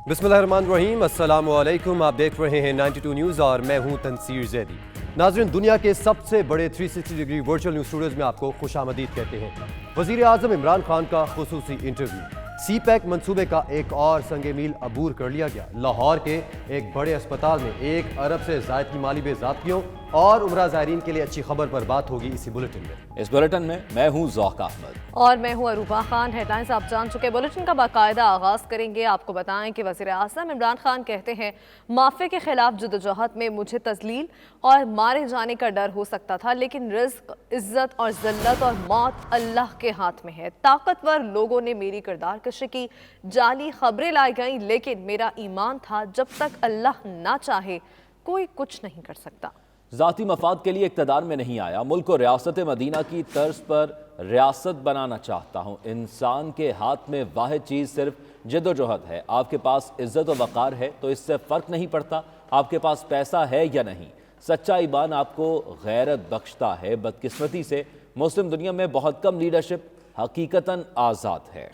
बिस्मिल्लाहिर्रहमानिर्रहीम, अस्सलाम वालेकुम। आप देख रहे हैं 92 न्यूज़ और मैं हूं तनसीर जैदी। नाज़रीन, दुनिया के सबसे बड़े 360 डिग्री वर्चुअल न्यूज़ स्टूडियोज़ में आपको खुशामदीद कहते हैं। वज़ीर आज़म इमरान खान का खुसूसी इंटरव्यू। सी पैक मंसूबे का एक और संगे मील अबूर कर लिया गया। लाहौर के एक बड़े अस्पताल में 1 अरब से ज़ायद की माली बेज़ाब्तियों और उम्रा ज़ायरीन के लिए अच्छी खबर पर बात होगी इसी बुलेटिन में। इस बुलेटिन में मैं हूं ज़ौक अहमद और मैं हूं अरूबा खान। हेडलाइंस आप जान चुके। बुलेटिन का बाकायदा आगाज करेंगे। आपको बताएं कि वज़ीर आज़म इमरान खान कहते हैं, माफिया के खिलाफ जदोजहद में मुझे तज़लील और मारे जाने का डर हो सकता था, लेकिन रिज़्क, इज्जत और ज़िल्लत और मौत अल्लाह के हाथ में है। ताकतवर लोगों ने मेरी किरदार कशी की, जाली खबरें लाई गईं, लेकिन मेरा ईमान था जब तक अल्लाह ना चाहे कोई कुछ नहीं कर सकता। ज़ाती मफाद के लिए इक़्तिदार में नहीं आया, मुल्क को रियासत मदीना की तर्ज पर रियासत बनाना चाहता हूँ। इंसान के हाथ में वाहिद चीज़ सिर्फ जद्दोजहद है। आपके पास इज्जत और वक़ार है तो इससे फ़र्क नहीं पड़ता आपके पास पैसा है या नहीं। सच्चा ईमान आपको गैरत बख्शता है। बदकिस्मती से मुस्लिम दुनिया में बहुत कम लीडरशिप हकीकतन आज़ाद है।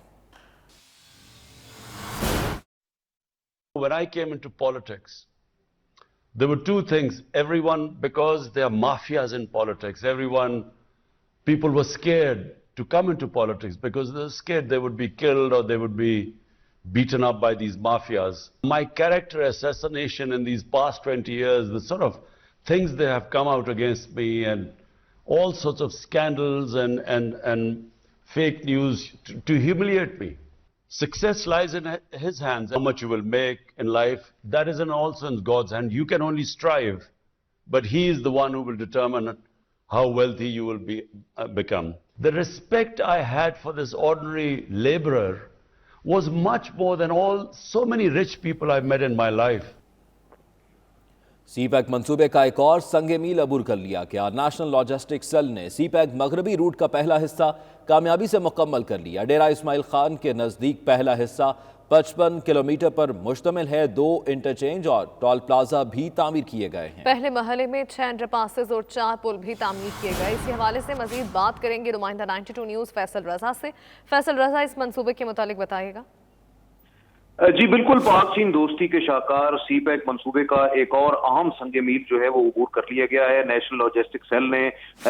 When I came into politics, there were two things. Everyone, because there are mafias in politics, people were scared to come into politics because they were scared they would be killed or they would be beaten up by these mafias. My character assassination in these past 20 years, the sort of things they have come out against me and all sorts of scandals and fake news to humiliate me. Success lies in his hands. How much you will make in life, that is also in God's hand. You can only strive, but He is the one who will determine how wealthy you will become. The respect I had for this ordinary laborer was much more than so many rich people I've met in my life. CPEC मंसूबे का एक और संगे मील अबूर कर लिया गया। National logistic cell ने सी pack मगरबी रूट का पहला हिस्सा कामयाबी से मुकम्मल कर लिया। डेरा इस्माइल खान के नज़दीक पहला हिस्सा 55 किलोमीटर पर मुश्तमिल है। 2 इंटरचेंज और टोल प्लाजा भी तामीर किए गए हैं। पहले महले में 6 अंडरपासेस और 4 पुल भी तामीर किए गए। इसी हवाले से मजीद बात करेंगे नुमाइंदा 92 न्यूज़ फैसल रजा से। फैसल रजा, इस मंसूबे के मुतालिक बताइएगा। जी बिल्कुल, पाक चीन दोस्ती के शाकार सी पैक मंसूबे का एक और अहम संगे मील जो है वो अबूर कर लिया गया है। नेशनल लॉजिस्टिक सेल ने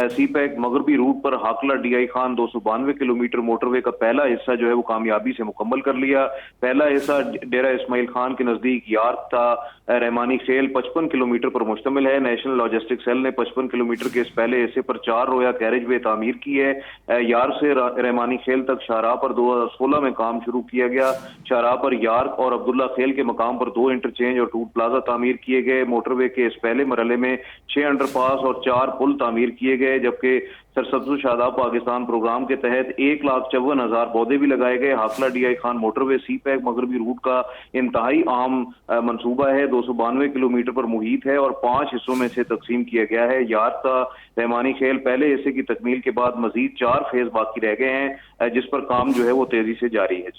सी पैक मगरबी रूट पर हाकला DI खान 292 किलोमीटर मोटरवे का पहला हिस्सा जो है वो कामयाबी से मुकम्मल कर लिया। पहला हिस्सा डेरा इस्माइल खान के नजदीक यार्क था रहमानी खेल 55 किलोमीटर पर मुश्तमिल है। नेशनल लॉजिस्टिक सेल ने 55 किलोमीटर के इस पहले हिस्से पर 4 रोया कैरेज वे तामीर की है। यार्क से रहमानी खेल तक शाहराह पर 2016 में काम शुरू किया गया। शाहराह पर और अब्दुल्ला खेल के मकाम पर 2 इंटरचेंज और टूल प्लाजा तामीर किए गए। मोटरवे के इस पहले मरहले में 6 अंडरपास और 4 पुल तामीर किए गए, जबकि सरसब्ज़ शादाब पाकिस्तान प्रोग्राम के तहत 1,54,000 पौधे भी लगाए गए। हाकला DI खान मोटरवे सी पैक मगरबी रूट का इंतहाई अहम मंसूबा है। 292 किलोमीटर पर मुहित है और 5 हिस्सों में से तकसीम किया गया है। यार का रहमानी खेल पहले हिस्से की तकमील के बाद मजीद 4 फेज बाकी रह गए हैं, जिस पर काम जो है वो तेजी से जारी है।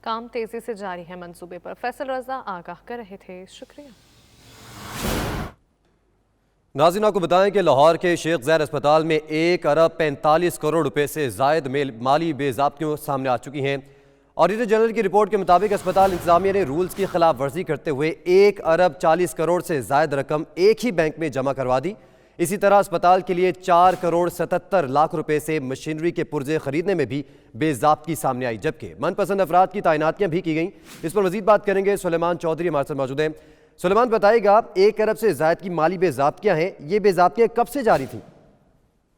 काम तेजी से जारी है मंसूबे पर। फैसल रजा आगाह कर रहे थे, शुक्रिया। नाज़रीन, आपको बताएं कि लाहौर के शेख ज़ैद अस्पताल में 1 अरब 45 करोड़ रुपए से ज़ायद माली बेज़ाब्तियों सामने आ चुकी हैं। ऑडिटर जनरल की रिपोर्ट के मुताबिक अस्पताल इंतजामिया ने रूल्स की खिलाफ वर्जी करते हुए 1 अरब 40 करोड़ से ज़ायद रकम एक ही बैंक में जमा करवा दी। इसी तरह अस्पताल के लिए 4 करोड़ 77 लाख रुपए से मशीनरी के पुर्जे खरीदने में भी बेज़ाब्ती सामने आई, जबकि मनपसंद अफराद की तैनातियां भी की गईं। इस पर मजीद बात करेंगे। सुलेमान चौधरी हमारे साथ मौजूद हैं। सुलेमान, बताइएगा, 1 अरब से ज़ायद की माली बेज़ाब्तियां हैं, ये बेज़ाब्तियां कब से जारी थी?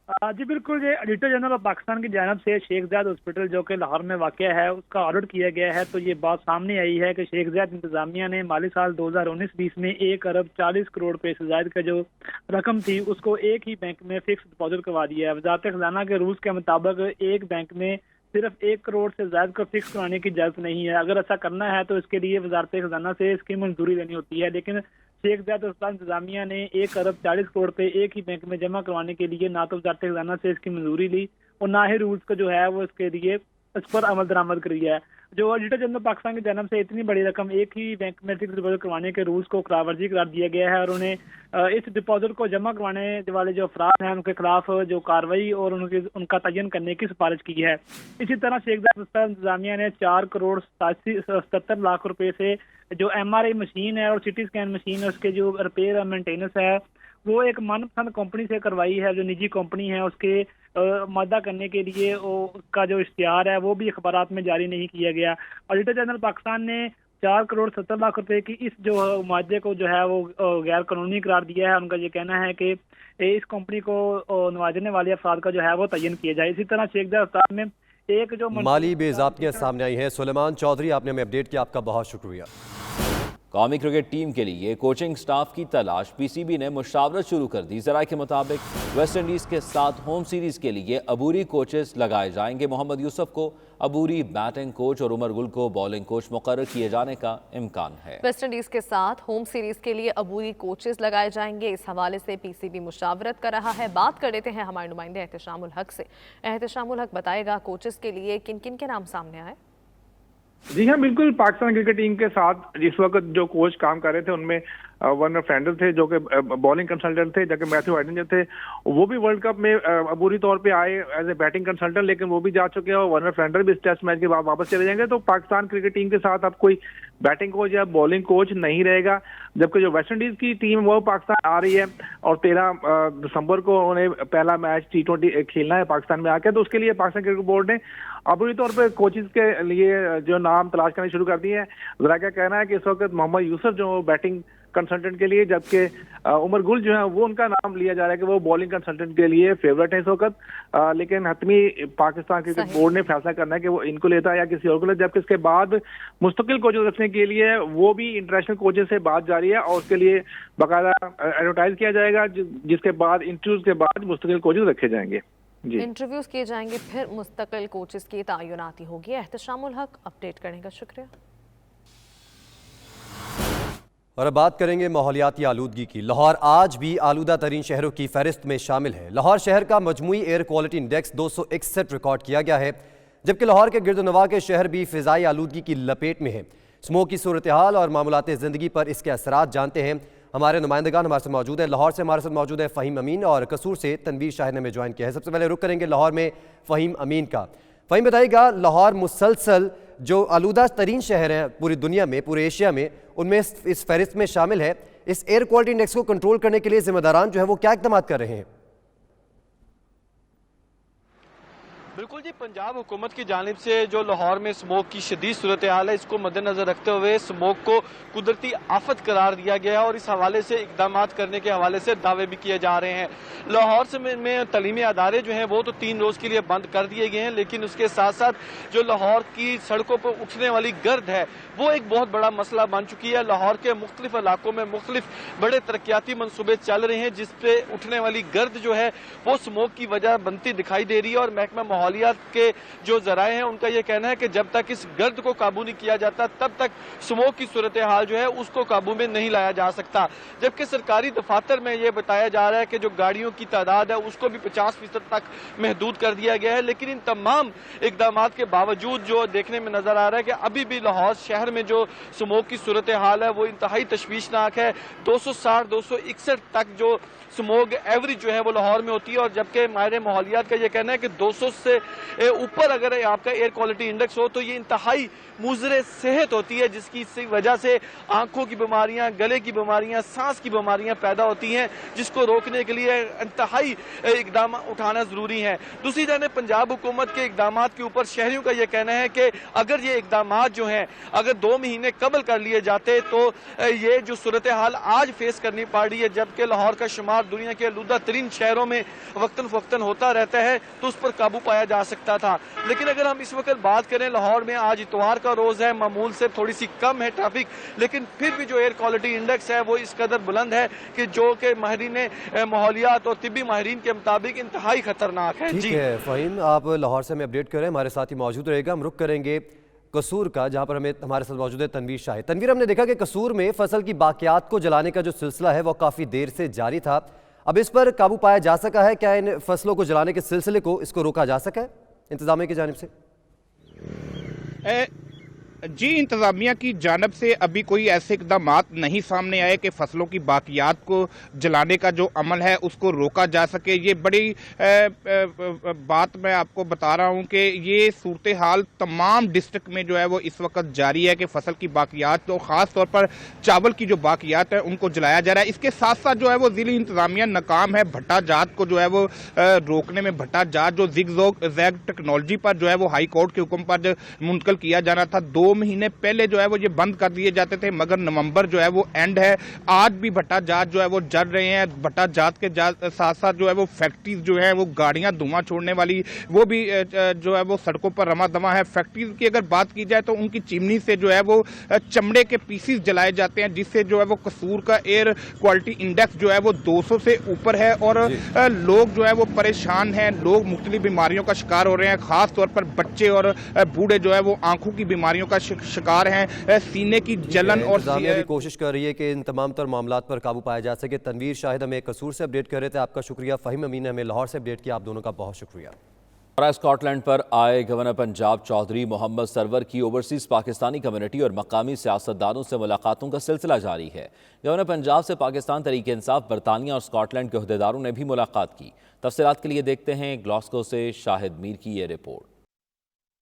जी बिल्कुल, ये ऑडिटर जनरल ऑफ पाकिस्तान की जानिब से शेख ज़ैद हॉस्पिटल जो कि लाहौर में वाक़या है उसका ऑडिट किया गया है। तो ये बात सामने आई है कि शेख ज़ैद इंतजामिया ने माली साल 2019-20 में 1 अरब 40 करोड़ रुपए से ज़ायद का जो रकम थी उसको एक ही बैंक में फिक्स डिपॉजिट करवा दिया है। वज़ारत ख़ज़ाना के रूल्स के मुताबिक एक बैंक में सिर्फ 1 करोड़ से ज़ायद को फिक्स कराने की इजाज़त नहीं है। अगर ऐसा करना है तो इसके लिए वज़ारत ख़ज़ाना से इसकी मंजूरी लेनी होती है, लेकिन शेख ज़ैद अस्पताल इंतजामिया ने 1 अरब 40 करोड़ रुपए एक ही बैंक में जमा करवाने के लिए ना तो वज़ारत ख़ज़ाना से इसकी मंजूरी ली और ना ही रूल्स को जो है वो इसके लिए इस पर अमल दरामद करी है। जो ऑडिटर जनरल पाकिस्तान की जानब से इतनी बड़ी रकम एक ही बैंक में फिक्स डिपॉजिट करवाने के रूल्स को खिलाफवर्जी करार दिया गया है और उन्हें इस डिपॉजिट को जमा करवाने वाले जो अफराद हैं उनके खिलाफ जो कार्रवाई और उनका तयन करने की सिफारिश की है। इसी तरह शेख ज़ायद इंतजामिया ने 4,77 करोड़ रुपए से जो MRI मशीन है और CT स्कैन मशीन है उसके जो रिपेयर और मेंटेनेंस है वो एक मनपसंद कंपनी से करवाई है, जो निजी कंपनी है उसके मद्दा करने के लिए उसका जो इश्तिहार है वो भी अखबारात में जारी नहीं किया गया। ऑडिटर जनरल पाकिस्तान ने 4,70 करोड़ रुपए की इस जो मुआवजे को जो है वो गैर कानूनी करार दिया है। उनका ये कहना है कि इस कंपनी को नवाजने वाले अफराद का जो है वो तयन किया जाए। इसी तरह शेख ज़ायद अस्पताल में एक जो माली बेज़ाब्तियां सामने आई हैं। सुलेमान चौधरी, आपने हमें अपडेट किया, आपका बहुत शुक्रिया। कौमी क्रिकेट टीम के लिए कोचिंग स्टाफ की तलाश PCB ने मुशावरत शुरू कर दी। ज़राए के मुताबिक वेस्ट इंडीज़ के साथ होम सीरीज़ के लिए अबूरी कोचेस लगाए जाएंगे। मोहम्मद यूसुफ को अबूरी बैटिंग कोच और उमर गुल को बॉलिंग कोच मुकर्रर किए जाने का इम्कान है। वेस्ट इंडीज के साथ होम सीरीज के लिए अबूरी कोचेस लगाए जाएंगे। इस हवाले से PCB मुशावरत कर रहा है। बात कर लेते हैं हमारे नुमाइंदे एहतशामुल हक से। एहतशामुल हक बताएगा कोचेस के लिए किन किन के नाम सामने आए। जी हाँ, बिल्कुल। पाकिस्तान क्रिकेट टीम के साथ जिस वक्त जो कोच काम कर रहे थे उनमें वर्नर फ्रेंडल थे जो कि बॉलिंग कंसल्टेंट थे, जबकि मैथ्यू हाइडेंजर थे वो भी वर्ल्ड कप में अबूरी तौर पे आए एज ए बैटिंग कंसल्टेंट, लेकिन वो भी जा चुके हैं और वर्नर फ्रेंडल भी इस टेस्ट मैच के बाद वापस चले जाएंगे। तो पाकिस्तान क्रिकेट टीम के साथ अब कोई बैटिंग कोच या बॉलिंग कोच नहीं रहेगा। जबकि जो वेस्ट इंडीज की टीम वो पाकिस्तान आ रही है और 13 दिसंबर को उन्हें पहला मैच T20 खेलना है पाकिस्तान में आके, तो उसके लिए पाकिस्तान क्रिकेट बोर्ड ने अबूरी तौर पर कोचेज के लिए जो नाम तलाश करने शुरू कर दिए हैं। जरा क्या कहना है कि इस वक्त मोहम्मद यूसुफ जो बैटिंग कंसल्टेंट के लिए, जबकि उमर गुल जो है वो उनका नाम लिया जा रहा है कि वो बॉलिंग कंसल्टेंट के लिए फेवरेट है इस वक्त। लेकिन हतमी पाकिस्तान क्रिकेट बोर्ड ने फैसला करना है कि वो इनको लेता है या किसी और को लेता है। जबकि इसके बाद मुस्तकिल कोचेज रखने के लिए वो भी इंटरनेशनल कोचेज से बात जारी है और उसके लिए बाकायदा एडवर्टाइज किया जाएगा, जिसके बाद इंटरव्यूज के बाद मुस्तकिल कोचेज रखे जाएंगे। इंटरव्यूज किए जाएंगे, फिर मुस्तकिल कोचेस की तयनाती होगी। एहतशामुल हक, अपडेट करने का शुक्रिया। और अब बात करेंगे माहौलियाती आलूदगी की। लाहौर आज भी आलूदा तरीन शहरों की फहरिस्त में शामिल है। लाहौर शहर का मजमूई एयर क्वालिटी इंडेक्स 261 रिकॉर्ड किया गया है, जबकि लाहौर के गिरदोनवा के शहर भी फ़िज़ाई आलूदगी की लपेट में है। स्मोक की सूरत हाल और मामूलात ज़िंदगी पर इसके असरात जानते हैं हमारे नुमाइंदगान हमारे साथ मौजूद हैं। लाहौर से हमारे साथ मौजूद है फ़हीम अमीन और कसूर से तनवीर शाह ने हमें ज्वाइन किया है। सबसे पहले रुख करेंगे लाहौर में फ़हीम अमीन का। फ़हीम बताइएगा, लाहौर मुसलसल जो आलूदा तरीन शहर है पूरी दुनिया में, पूरे एशिया में, उनमें इस फहरिस्त में शामिल है। इस एयर क्वालिटी इंडेक्स को कंट्रोल करने के लिए जिम्मेदारान जो है वो क्या इक़दाम कर रहे हैं? बिल्कुल जी, पंजाब हुकूमत की जानिब से जो लाहौर में स्मोक की शदीद सूरत हाल है इसको मद्देनजर रखते हुए स्मोक को कुदरती आफत करार दिया गया है और इस हवाले से इकदाम करने के हवाले से दावे भी किए जा रहे हैं। लाहौर से में तलीमी अदारे जो हैं वो तो 3 रोज़ के लिए बंद कर दिए गए हैं, लेकिन उसके साथ साथ जो लाहौर की सड़कों पर उठने वाली गर्द है वो एक बहुत बड़ा मसला बन चुकी है। लाहौर के मुख्तलिफ इलाकों में मुख्तलिफ बड़े तरक्याती मनसूबे चल रहे हैं जिसपे उठने वाली गर्द जो है वो स्मोक की वजह बनती दिखाई दे रही है। और महकमा माहौलियात के जो जराए हैं उनका यह कहना है कि जब तक इस गर्द को काबू नहीं किया जाता तब तक स्मोक की सूरत हाल जो है उसको काबू में नहीं लाया जा सकता। जबकि सरकारी दफातर में यह बताया जा रहा है कि जो गाड़ियों की तादाद है उसको भी 50% तक महदूद कर दिया गया है। लेकिन इन तमाम इकदाम के बावजूद जो देखने में नजर आ रहा है कि अभी भी लाहौर शहर में जो स्मोक की सूरत हाल है वो इंतहाई तशवीशनाक है। 260-261 तक जो स्मोक एवरेज जो है वो लाहौर में होती है और जबकि माहिर माहौलियात का ये कहना है कि 200 से ऊपर अगर आपका एयर क्वालिटी इंडेक्स हो तो ये इंतहाई मुज़रे सेहत होती है, जिसकी वजह से आंखों की बीमारियां, गले की बीमारियां, सांस की बीमारियां पैदा होती हैं, जिसको रोकने के लिए इंतहाई इकदाम उठाना जरूरी है। दूसरी जाने पंजाब हुकूमत के इकदाम के ऊपर शहरियों का यह कहना है कि अगर ये इकदाम जो हैं अगर 2 महीने कबल कर लिए जाते तो ये जो सूरत हाल आज फेस करनी पड़ रही है, जबकि लाहौर का शुमार दुनिया के आलूदा तरीन शहरों में वक्तन फवक्तन होता रहता है, तो उस पर काबू पाया जा सकता था। लेकिन अगर हम इस वक्त बात करें, लाहौर में आज इतवार का रोज है, मामूल से थोड़ी सी कम है ट्रैफिक, लेकिन फिर भी जो एयर क्वालिटी इंडेक्स है वो इस कदर बुलंद है कि जो कि माहिरीन माहौलियात और तिब्बी माहिरीन के मुताबिक इंतहाई खतरनाक है। ठीक है फ़हीम, आप लाहौर से हमें अपडेट करें, हमारे साथ ही मौजूद रहेगा। हम रुख करेंगे कसूर का, जहां पर हमारे साथ मौजूद है तनवीर शाह। तनवीर, हमने देखा कि कसूर में फसल की बाकियात को जलाने का जो सिलसिला है वो काफ़ी देर से जारी था, अब इस पर काबू पाया जा सका है? क्या इन फसलों को जलाने के सिलसिले को इसको रोका जा सका है इंतजामिया की जानिब से? जी इंतज़ामिया की जानब से अभी कोई ऐसे इकदामात नहीं सामने आए कि फसलों की बाकियात को जलाने का जो अमल है उसको रोका जा सके। ये बड़ी बात मैं आपको बता रहा हूँ कि ये सूरत हाल तमाम डिस्ट्रिक्ट में जो है वो इस वक्त जारी है कि फसल की बाकियात तो ख़ास तौर पर चावल की जो बाकियात है उनको जलाया जा रहा है। इसके साथ साथ जो है वो ज़िली इंतज़ामिया नाकाम है भट्टा जात को जो है वो रोकने में। भट्टा जात जो ज़िग टेक्नोलॉजी पर जो है वो हाई कोर्ट के हुक्म पर मुंतकिल किया जाना था, 2 महीने पहले जो है वो ये बंद कर दिए जाते थे, मगर नवंबर जो है वो एंड है। आज भी भट्टा जात जो है वो जल रहे हैं। भट्टा जात के साथ साथ जो है वो फैक्ट्रीज जो है वो गाड़ियां धुआं छोड़ने वाली वो भी जो है वो सड़कों पर रमा दमा है। फैक्ट्रीज की अगर बात की जाए तो उनकी चिमनी से जो है वो चमड़े के पीसीस जलाए जाते हैं, जिससे जो है वो कसूर का एयर क्वालिटी इंडेक्स जो है वो 200 से ऊपर है और लोग जो है वो परेशान हैं। लोग मुख्तलिफ बीमारियों का शिकार हो रहे हैं, खास तौर पर बच्चे और बूढ़े जो है वो आंखों की बीमारियों का शिकार हैं। सीने की जलन और भी कोशिश कर रही है कि इन तमाम तर मामलात पर काबू पाया जा सके। तनवीर शाहिद हमें कसूर से अपडेट कर रहे थे, आपका शुक्रिया। फ़हीम अमीन ने हमें लाहौर से अपडेट किया, आप दोनों का बहुत शुक्रिया। स्कॉटलैंड पर आए गवर्नर पंजाब चौधरी मोहम्मद सरवर की ओवरसीज़ पाकिस्तानी कम्युनिटी और मकामी सियासतदानों से मुलाकातों का सिलसिला जारी है। गवर्नर पंजाब से पाकिस्तान तहरीक इंसाफ, बरतानिया और स्कॉटलैंड के अहदेदारों ने भी मुलाकात की। तफसीलात के लिए देखते हैं ग्लासगो से शाहिद मीर की ये रिपोर्ट।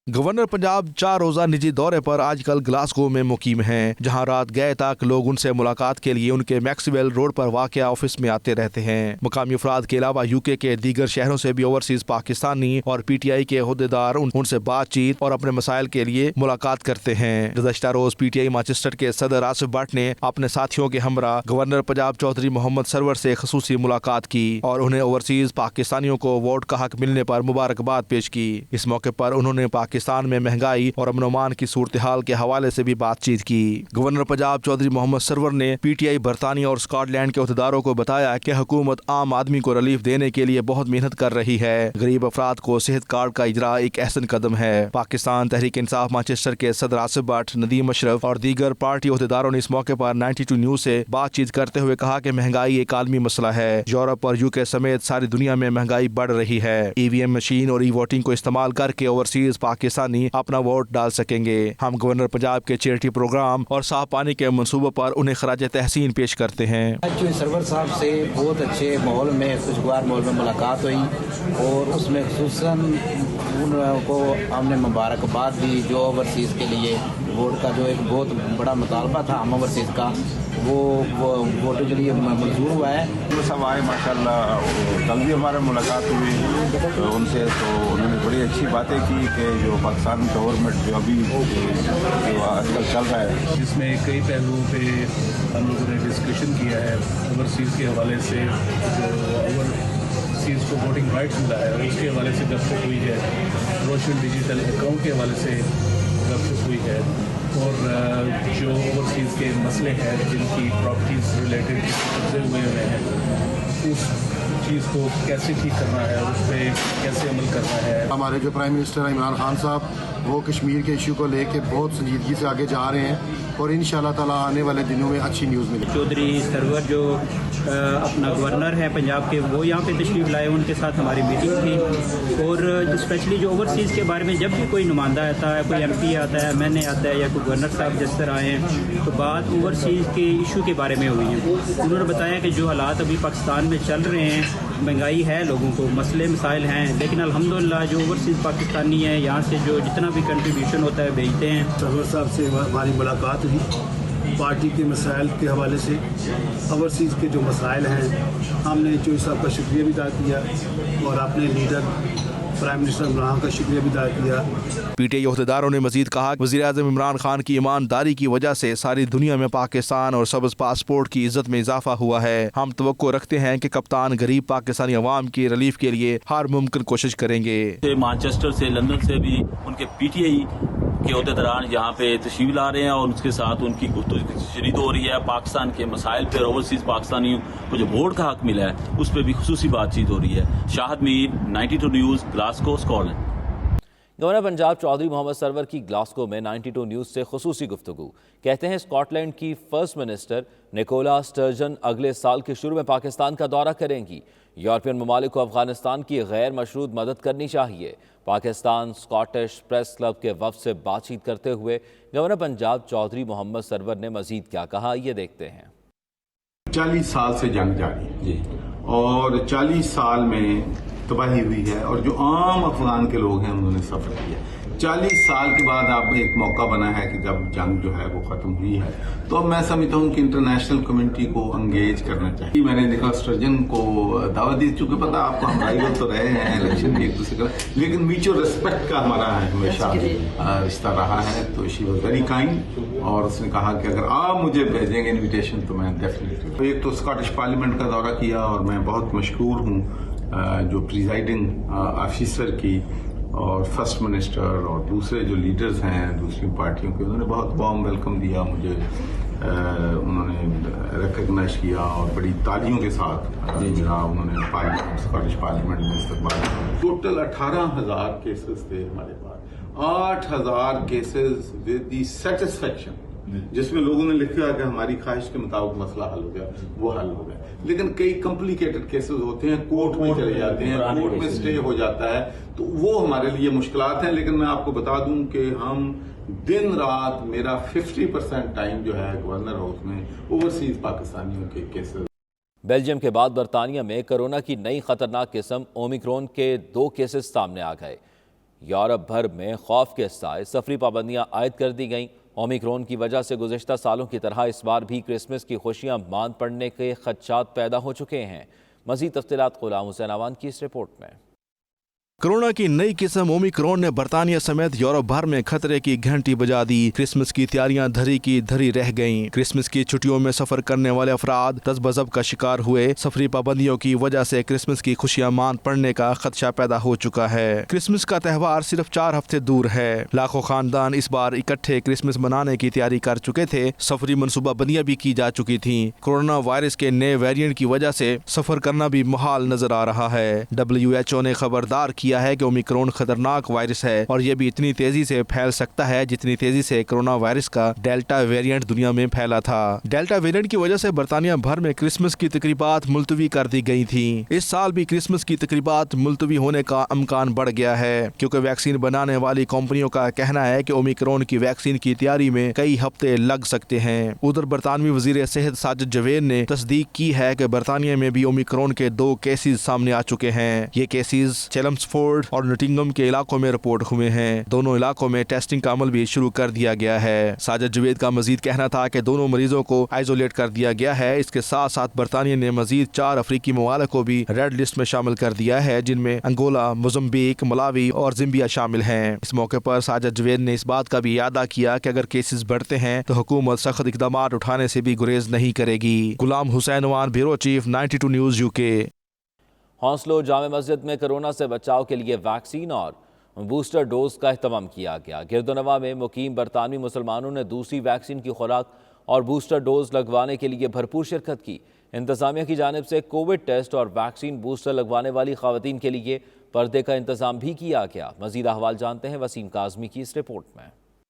गवर्नर पंजाब 4 रोज़ा निजी दौरे पर आजकल ग्लासगो में मुकीम हैं, जहां रात गए तक लोग उनसे मुलाकात के लिए उनके मैक्सवेल रोड पर वाक़या ऑफिस में आते रहते हैं। मुकामी अफराद के अलावा यूके के दीगर शहरों से भी ओवरसीज पाकिस्तानी और PTI के अहदेदार उनसे बातचीत और अपने मसाइल के लिए मुलाकात करते हैं। गुज़श्ता रोज PTI मैनचेस्टर के सदर आसिफ भट्ट ने अपने साथियों के हमरा गवर्नर पंजाब चौधरी मोहम्मद सरवर से खसूसी मुलाकात की और उन्हें ओवरसीज पाकिस्तानियों को वोट का हक मिलने पर मुबारकबाद पेश की। इस मौके पर उन्होंने पाकिस्तान में महंगाई और अमन-ओ-अमान की सूरत हाल के हवाले से भी बातचीत की। गवर्नर पंजाब चौधरी मोहम्मद सरवर ने PTI बरतानिया और स्कॉटलैंड के अहदेदारों को बताया कि हुकूमत आम आदमी को रिलीफ देने के लिए बहुत मेहनत कर रही है। गरीब अफराद को सेहत कार्ड का इजरा एक अहसन कदम है। पाकिस्तान तहरीक इंसाफ मैनचेस्टर के सदर आसिफ भट्ट, नदीम अशरफ और दीगर पार्टी अहदेदारों ने इस मौके पर 92 न्यूज से बातचीत करते हुए कहा कि महंगाई एक आलमी मसला है। यूरोप और UK समेत सारी दुनिया में महंगाई बढ़ रही है। EVM मशीन और ई-वोटिंग को इस्तेमाल करके ओवरसीज पाकिस्तानी अपना वोट डाल सकेंगे। हम गवर्नर पंजाब के चैरिटी प्रोग्राम और साफ पानी के मंसूबों पर उन्हें खराज तहसीन पेश करते हैं। सरवर साहब से बहुत अच्छे माहौल में, खुशगवार माहौल में मुलाकात हुई और उसमें खुसूसन उनको हमने मुबारकबाद दी। जो ओवरसीज़ के लिए वोट का जो एक बहुत बड़ा मुतालबा था हम ओवरसीज़ का, वो वोट के लिए मंजूर हुआ है। सब आए माशाल्लाह। कल भी हमारा मुलाकात हुई उनसे, तो उन्होंने बड़ी अच्छी बातें की कि जो पाकिस्तान गवर्नमेंट जो अभी जो आजकल चल रहा है, जिसमें कई पहलुओं पे हम लोगों ने डिस्कशन किया है। ओवरसीज़ के हवाले से जो ओवरसीज़ को वोटिंग राइट्स मिला है उसके हवाले से गफ्तगू हुई है। रोशन डिजिटल अकाउंट के हवाले से गफ्तगू हुई है और जो ओवरसीज़ के मसले हैं जिनकी प्रॉपर्टीज़ रिलेटेड कब्जे हुए हैं उस चीज़ को कैसे ठीक करना है, उस पर कैसे अमल करना है। हमारे जो प्राइम मिनिस्टर इमरान खान साहब वो कश्मीर के इशू को लेके बहुत संजीदगी से आगे जा रहे हैं और इंशाल्लाह ताला आने वाले दिनों में अच्छी न्यूज़ मिलेगी। चौधरी सरवर जो अपना गवर्नर है पंजाब के, वो यहाँ पे तशरीफ़ लाए, उनके साथ हमारी मीटिंग थी और स्पेशली जो ओवरसीज़ के बारे में जब भी कोई नुमाइंदा आता है, कोई MP आता है, मैंने आता है या कोई गवर्नर साहब जिस तरह आए हैं, तो बात ओवरसीज़ के इशू के बारे में हुई है। उन्होंने बताया कि जो हालात अभी पाकिस्तान में चल रहे हैं, महंगाई है, लोगों को मसले मसाइल हैं, लेकिन अल्हम्दुलिल्लाह जो ओवरसीज़ पाकिस्तानी है यहाँ से जो जितना भी कंट्रीब्यूशन होता है भेजते हैं। सरवर साहब से हमारी मुलाकात हुई पार्टी के मसाइल के हवाले से। ओवरसीज़ के जो मसाइल हैं हमने चौधरी साहब का शुक्रिया भी अदा किया और अपने लीडर प्राइम मिनिस्टर इमरान का शुक्रिया भी अदा किया। PTI अहदेदारों ने मजीद कहा कि वज़ीर-ए-आज़म इमरान खान की ईमानदारी की वजह से सारी दुनिया में पाकिस्तान और सब्ज़ पासपोर्ट की इज्जत में इजाफा हुआ है। हम तवक्को रखते हैं कि कप्तान गरीब पाकिस्तानी अवाम की रिलीफ के लिए हर मुमकिन कोशिश करेंगे। मैनचेस्टर से, लंदन से भी उनके PTI के अहदेदारान यहाँ पे तशरीफ ला रहे हैं और उसके साथ उनकी गुफ्तगू शरीक हो रही है। पाकिस्तान के मसाइल पर ओवरसीज़ पाकिस्तानियों को जो वोट का हक मिला है उस पर भी खुसूसी बातचीत हो रही है। Shahid Mir, 92 news, Glasgow, Scotland. Governor Punjab Chaudhry Muhammad Sarwar کی گلاسکو میں 92 نیوز سے خصوصی گفتگو. کہتے ہیں اسکاٹ لینڈ کی فرسٹ منسٹر نکولا سٹرجن اگلے سال کے شروع میں پاکستان کا دورہ کریں گی. یورپین ممالک کو افغانستان کی غیر مشروط مدد کرنی چاہیے. پاکستان اسکاٹش پریس کلب کے وفد سے بات چیت کرتے ہوئے گورنر پنجاب چودھری محمد سرور نے مزید کیا کہا، یہ دیکھتے ہیں. 40 سال سے جنگ جاری ہے اور 40 سال میں تباہی ہوئی ہے اور جو عام افغان کے لوگ ہیں انہوں نے سفر کیا. 40 سال کے بعد اب ایک موقع بنا ہے کہ جب جنگ جو ہے وہ ختم ہوئی ہے تو اب میں سمجھتا ہوں کہ انٹرنیشنل کمیونٹی کو انگیج کرنا چاہیے. میں نے نکولا سٹرجن کو دعوت دی، چونکہ پتہ آپ کو ہم رائیول تو رہے ہیں الیکشن ایک دوسرے کا، لیکن میوچل ریسپیکٹ کا ہمارا ہمیشہ رشتہ رہا ہے. تو شی واز ویری کائنڈ اور اس نے کہا کہ اگر آپ مجھے بھیجیں گے انویٹیشن تو میں ڈیفینیٹلی. ایک تو اسکاٹش پارلیمنٹ کا دورہ کیا اور میں بہت مشکور ہوں جو پریزائڈنگ آفیسر کی اور فرسٹ منسٹر اور دوسرے جو لیڈرز ہیں دوسری پارٹیوں کے، انہوں نے بہت وارم ویلکم دیا مجھے. انہوں نے ریکگنائز کیا اور بڑی تالیوں کے ساتھ میرا انہوں نے اسکاٹش پارلیمنٹ میں استقبال کیا. ٹوٹل 18,000 کیسز تھے ہمارے پاس، 8,000 کیسز ود دی سیٹسفیکشن، جس میں لوگوں نے لکھا کہ ہماری خواہش کے مطابق مسئلہ حل ہو گیا، وہ حل ہو گیا. لیکن کئی کمپلیکیٹڈ کیسز ہوتے ہیں، کورٹ میں چلے جاتے ہیں، کورٹ میں اسٹے ہو جاتا ہے، تو وہ ہمارے لیے مشکلات ہیں. لیکن میں آپ کو بتا دوں کہ ہم دن رات میرا 50% ٹائم جو ہے گورنر ہاؤس میں اوورسیز پاکستانیوں کے کیسز. بیلجیم کے بعد برطانیہ میں کرونا کی نئی خطرناک قسم اومیکرون کے 2 کیسز سامنے آ گئے. یورپ بھر میں خوف کے سائے سفری پابندیاں عائد کر دی گئیں. اومیکرون کی وجہ سے گزشتہ سالوں کی طرح اس بار بھی کرسمس کی خوشیاں ماند پڑنے کے خدشات پیدا ہو چکے ہیں. مزید تفصیلات غلام حسین آوان کی اس رپورٹ میں. کورونا کی نئی قسم اومیکرون نے برطانیہ سمیت یورپ بھر میں خطرے کی گھنٹی بجا دی. کرسمس کی تیاریاں دھری کی دھری رہ گئیں. کرسمس کی چھٹیوں میں سفر کرنے والے افراد تذبذب کا شکار ہوئے. سفری پابندیوں کی وجہ سے کرسمس کی خوشیاں ماند پڑنے کا خدشہ پیدا ہو چکا ہے. کرسمس کا تہوار صرف 4 ہفتے دور ہے. لاکھوں خاندان اس بار اکٹھے کرسمس منانے کی تیاری کر چکے تھے. سفری منصوبہ بندیاں بھی کی جا چکی تھیں. کورونا وائرس کے نئے ویریئنٹ کی وجہ سے سفر کرنا بھی محال نظر آ رہا ہے. WHO نے خبردار کیا ہے کہ اومیکرون خطرناک وائرس ہے اور یہ بھی اتنی تیزی سے پھیل سکتا ہے جتنی تیزی سے کرونا وائرس کا ڈیلٹا ویریئنٹ دنیا میں پھیلا تھا. ڈیلٹا ویریئنٹ کی وجہ سے برطانیہ بھر میں کرسمس کی تقریبات ملتوی کر دی گئی تھیں. اس سال بھی کرسمس کی تقریبات ملتوی ہونے کا امکان بڑھ گیا ہے کیونکہ ویکسین بنانے والی کمپنیوں کا کہنا ہے کہ اومیکرون کی ویکسین کی تیاری میں کئی ہفتے لگ سکتے ہیں. ادھر برطانوی وزیر صحت ساجد جاوید نے تصدیق کی ہے کہ برطانیہ میں بھی اومیکرون کے 2 کیسز سامنے آ چکے ہیں. یہ کیسز چیلمسفورڈ اور نٹنگم کے علاقوں میں رپورٹ ہوئے ہیں. دونوں علاقوں میں ٹیسٹنگ کا عمل بھی شروع کر دیا گیا ہے. ساجد جاوید کا مزید کہنا تھا کہ دونوں مریضوں کو آئسولیٹ کر دیا گیا ہے. اس کے ساتھ ساتھ برطانیہ نے مزید 4 افریقی ممالک کو بھی ریڈ لسٹ میں شامل کر دیا ہے جن میں انگولا، موزمبیق، ملاوی اور زمبیا شامل ہیں. اس موقع پر ساجد جاوید نے اس بات کا بھی اعادہ کیا کہ اگر کیسز بڑھتے ہیں تو حکومت سخت اقدامات اٹھانے سے بھی گریز نہیں کرے گی. غلام حسین وان، bureau chief, 92 news UK. ہونسلو Jama Masjid میں کرونا سے بچاؤ کے لیے ویکسین اور بوسٹر ڈوز کا اہتمام کیا گیا. گرد و نواح میں مقیم برطانوی مسلمانوں نے دوسری ویکسین کی خوراک اور بوسٹر ڈوز لگوانے کے لیے بھرپور شرکت کی. انتظامیہ کی جانب سے کووڈ ٹیسٹ اور ویکسین بوسٹر لگوانے والی خواتین کے لیے پردے کا انتظام بھی کیا گیا. مزید احوال جانتے ہیں وسیم کاظمی کی اس رپورٹ میں.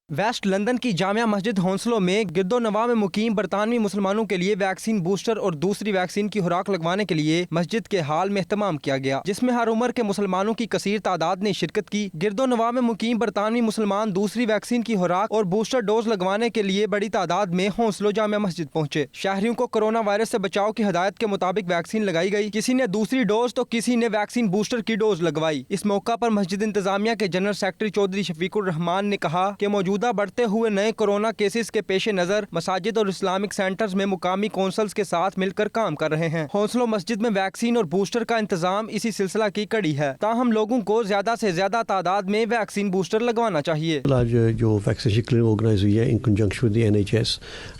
ویسٹ لندن کی جامعہ مسجد ہونسلو میں گرد و نواح میں مقیم برطانوی مسلمانوں کے لیے ویکسین بوسٹر اور دوسری ویکسین کی خوراک لگوانے کے لیے مسجد کے ہال میں اہتمام کیا گیا جس میں ہر عمر کے مسلمانوں کی کثیر تعداد نے شرکت کی. گرد و نواح میں مقیم برطانوی مسلمان دوسری ویکسین کی خوراک اور بوسٹر ڈوز لگوانے کے لیے بڑی تعداد میں ہونسلو جامعہ مسجد پہنچے. شہریوں کو کورونا وائرس سے بچاؤ کی ہدایت کے مطابق ویکسین لگائی گئی. کسی نے دوسری ڈوز تو کسی نے ویکسین بوسٹر کی ڈوز لگوائی. اس موقع پر مسجد انتظامیہ کے جنرل سیکرٹری چودھری شفیق الرحمان نے کہا کہ موجودہ بڑھتے ہوئے نئے کورونا کیسز کے پیش نظر مساجد اور اسلامک سینٹرز میں مقامی کونسلز کے ساتھ مل کر کام کر رہے ہیں. ہونسلو مسجد میں ویکسین اور بوسٹر کا انتظام اسی سلسلہ کی کڑی ہے. تاہم لوگوں کو زیادہ سے زیادہ تعداد میں ویکسین بوسٹر لگوانا چاہیے. آج جو ویکسینیشن کلینک آرگنائز ہوئی ہے in conjunction with the NHS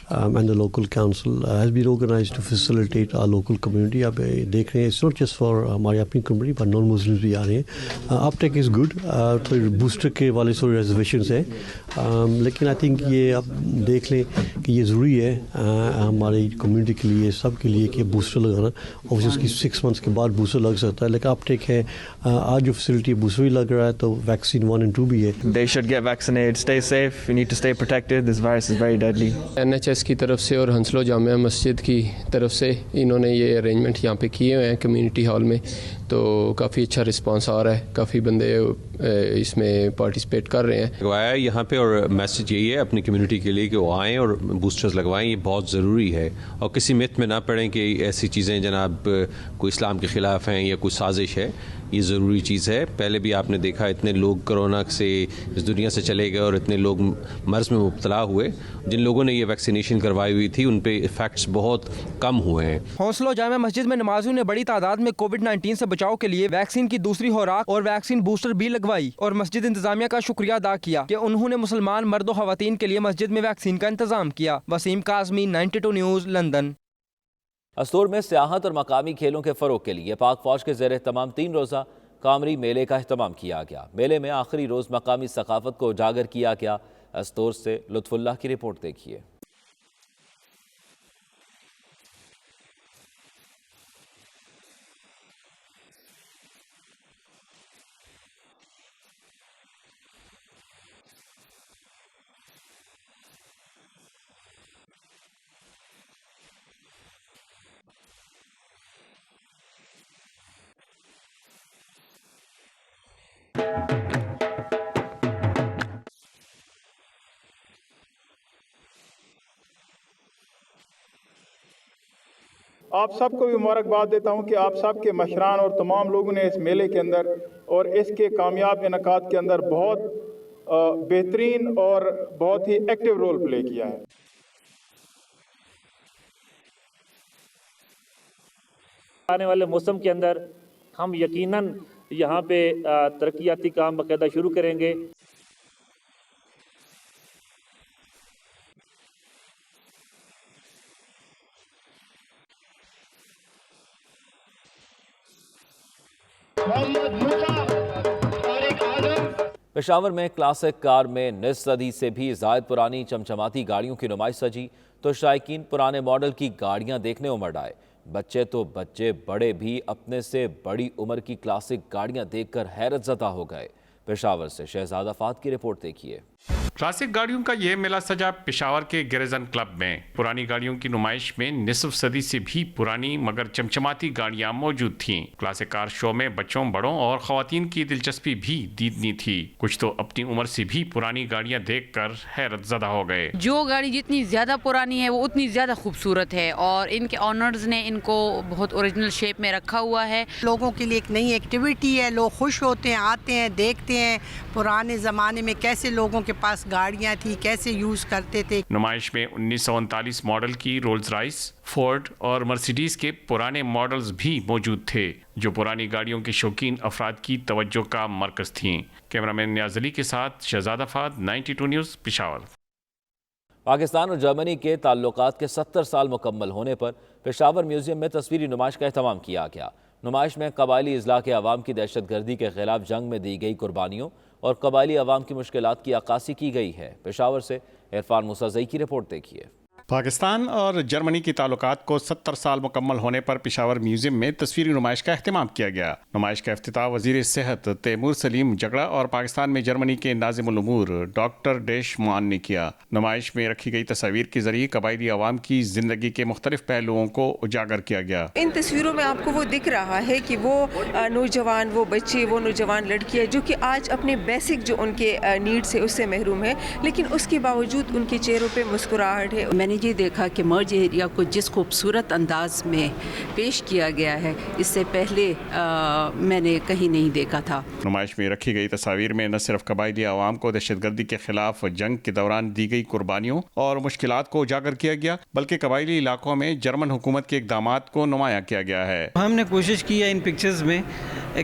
and the local council has been organized to facilitate our local community. اب دیکھ رہے ہیں it's not just for ہماری اپنی کمیونٹی but non Muslims بھی آ رہے ہیں. uptake is good. تو بوسٹر کے والے تھوڑے ریزرویشنس ہیں, لیکن آئی تھنک یہ آپ دیکھ لیں کہ یہ ضروری ہے ہماری کمیونٹی کے لیے, سب کے لیے, کہ بوسٹر لگانا. اور اس کی 6 months کے بعد بوسٹر لگ سکتا ہے, لیکن uptake ہے. آج جو فیسلٹی بوسٹر بھی لگ رہا ہے تو ویکسین 1 and 2 بھی ہے. They should get vaccinated. Stay safe. You need to stay protected. This virus is very deadly. NHS کی طرف سے اور ہنسلو جامعہ مسجد کی طرف سے انہوں نے یہ ارینجمنٹ یہاں پہ کیے ہوئے ہیں کمیونٹی ہال میں, تو کافی اچھا رسپانس آ رہا ہے, کافی بندے اس میں پارٹیسپیٹ کر رہے ہیں. لگوایا ہے یہاں پہ, اور میسج یہی ہے اپنی کمیونٹی کے لیے کہ وہ آئیں اور بوسٹرز لگوائیں. یہ بہت ضروری ہے, اور کسی مت میں نہ پڑیں کہ ایسی چیزیں جناب کوئی اسلام کے خلاف ہیں یا کوئی سازش ہے. یہ ضروری چیز ہے. پہلے بھی آپ نے دیکھا اتنے لوگ کرونا سے اس دنیا سے چلے گئے اور اتنے لوگ مرض میں مبتلا ہوئے. جن لوگوں نے یہ ویکسینیشن کروائی ہوئی تھی ان پہ ایفیکٹس بہت کم ہوئے ہیں. ہونسلو جامع مسجد میں نمازیوں نے بڑی تعداد میں کووڈ-19 سے بچاؤ کے لیے ویکسین کی دوسری خوراک اور ویکسین بوسٹر بھی لگوائی, اور مسجد انتظامیہ کا شکریہ ادا کیا کہ انہوں نے مسلمان مرد و خواتین کے لیے مسجد میں ویکسین کا انتظام کیا. Waseem Kazmi, 92 news, London. استور میں سیاحت اور مقامی کھیلوں کے فروغ کے لیے پاک فوج کے زیر اہتمام 3 روزہ کامری میلے کا اہتمام کیا گیا. میلے میں آخری روز مقامی ثقافت کو اجاگر کیا گیا. استور سے لطف اللہ کی رپورٹ دیکھیے. آپ سب کو بھی مبارکباد دیتا ہوں کہ آپ سب کے مشران اور تمام لوگوں نے اس میلے کے اندر اور اس کے کامیاب انعقاد کے اندر بہت بہترین اور بہت ہی ایکٹیو رول پلے کیا ہے. آنے والے موسم کے اندر ہم یقیناً یہاں پہ ترقیاتی کام باقاعدہ شروع کریں گے. پشاور میں کلاسک کار میں نصف صدی سے بھی زائد پرانی چمچماتی گاڑیوں کی نمائش سجی تو شائقین پرانے ماڈل کی گاڑیاں دیکھنے امڑ آئے. بچے تو بچے بڑے بھی اپنے سے بڑی عمر کی کلاسک گاڑیاں دیکھ کر حیرت زدہ ہو گئے. پشاور سے شہزاد فات کی رپورٹ دیکھیے. کلاسک گاڑیوں کا یہ میلہ سجا پشاور کے گریزن کلب میں. پرانی گاڑیوں کی نمائش میں نصف صدی سے بھی پرانی مگر چمچماتی گاڑیاں موجود تھیں. کلاسک کار شو میں بچوں, بڑوں اور خواتین کی دلچسپی بھی دیدنی تھی. کچھ تو اپنی عمر سے بھی پرانی گاڑیاں دیکھ کر حیرت زدہ ہو گئے. جو گاڑی جتنی زیادہ پرانی ہے وہ اتنی زیادہ خوبصورت ہے, اور ان کے آنرز نے ان کو بہت اوریجنل شیپ میں رکھا ہوا ہے. لوگوں کے لیے ایک نئی ایکٹیویٹی ہے, لوگ خوش ہوتے ہیں, آتے ہیں, دیکھتے ہیں پرانے زمانے میں کیسے لوگوں کے پاس گاڑیاں تھی, کیسے یوز کرتے تھے. نمائش میں 1939 ماڈل کی رولز رائس, فورڈ اور مرسیڈیز کے پرانے ماڈلز بھی موجود تھے جو پرانی گاڑیوں کے شوقین افراد کی توجہ کا مرکز تھیں. کیمرامین نیاز علی کے ساتھ شہزاد فات, 92 نیوز, پشاور. پاکستان اور جرمنی کے تعلقات کے 70 سال مکمل ہونے پر پشاور میوزیم میں تصویری نمائش کا اہتمام کیا گیا. نمائش میں قبائلی اضلاع کے عوام کی دہشت گردی کے خلاف جنگ میں دی گئی قربانیوں اور قبائلی عوام کی مشکلات کی عکاسی کی گئی ہے. پشاور سے عرفان موسیٰ کی رپورٹ دیکھیے. پاکستان اور جرمنی کے تعلقات کو 70 سال مکمل ہونے پر پشاور میوزیم میں تصویری نمائش کا اہتمام کیا گیا. نمائش کا افتتاح وزیر صحت تیمور سلیم جگڑا اور پاکستان میں جرمنی کے ناظم الامور ڈاکٹر ڈیش مان نے کیا. نمائش میں رکھی گئی تصاویر کے ذریعے قبائلی عوام کی زندگی کے مختلف پہلوؤں کو اجاگر کیا گیا. ان تصویروں میں آپ کو وہ دکھ رہا ہے کہ وہ نوجوان, وہ بچے, وہ نوجوان لڑکیاں جو کہ آج اپنے بیسک جو ان کے نیڈس ہے اس سے محروم ہے, لیکن اس کے باوجود ان کے چہروں پہ مسکراہٹ ہے. میں نے یہ دیکھا کہ مرج ایریا کو جس خوبصورت انداز میں پیش کیا گیا ہے اس سے پہلے میں نے کہیں نہیں دیکھا تھا. نمائش میں رکھی گئی تصاویر میں نہ صرف قبائلی عوام کو دہشت گردی کے خلاف جنگ کے دوران دی گئی قربانیوں اور مشکلات کو اجاگر کیا گیا بلکہ قبائلی علاقوں میں جرمن حکومت کے اقدامات کو نمایاں کیا گیا ہے. ہم نے کوشش کی ہے ان پکچرز میں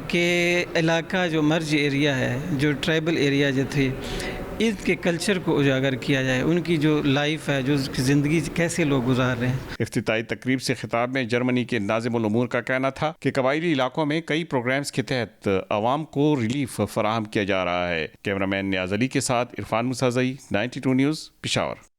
کہ علاقہ جو مرج ایریا ہے, جو ٹرائبل ایریا جو تھے, इनके कल्चर को उजागर किया जाए, उनकी जो लाइफ है, जो ज़िंदगी कैसे लोग गुजार रहे हैं। इफ्तिताई तकरीब से खिताब में जर्मनी के नाज़िमुल उमूर का कहना था कि कबायली इलाकों में कई प्रोग्राम्स के तहत आवाम को रिलीफ फराहम किया जा रहा है। कैमरामैन नियाज अली के साथ इरफान मुसाज़ई, 92 न्यूज़, पेशावर।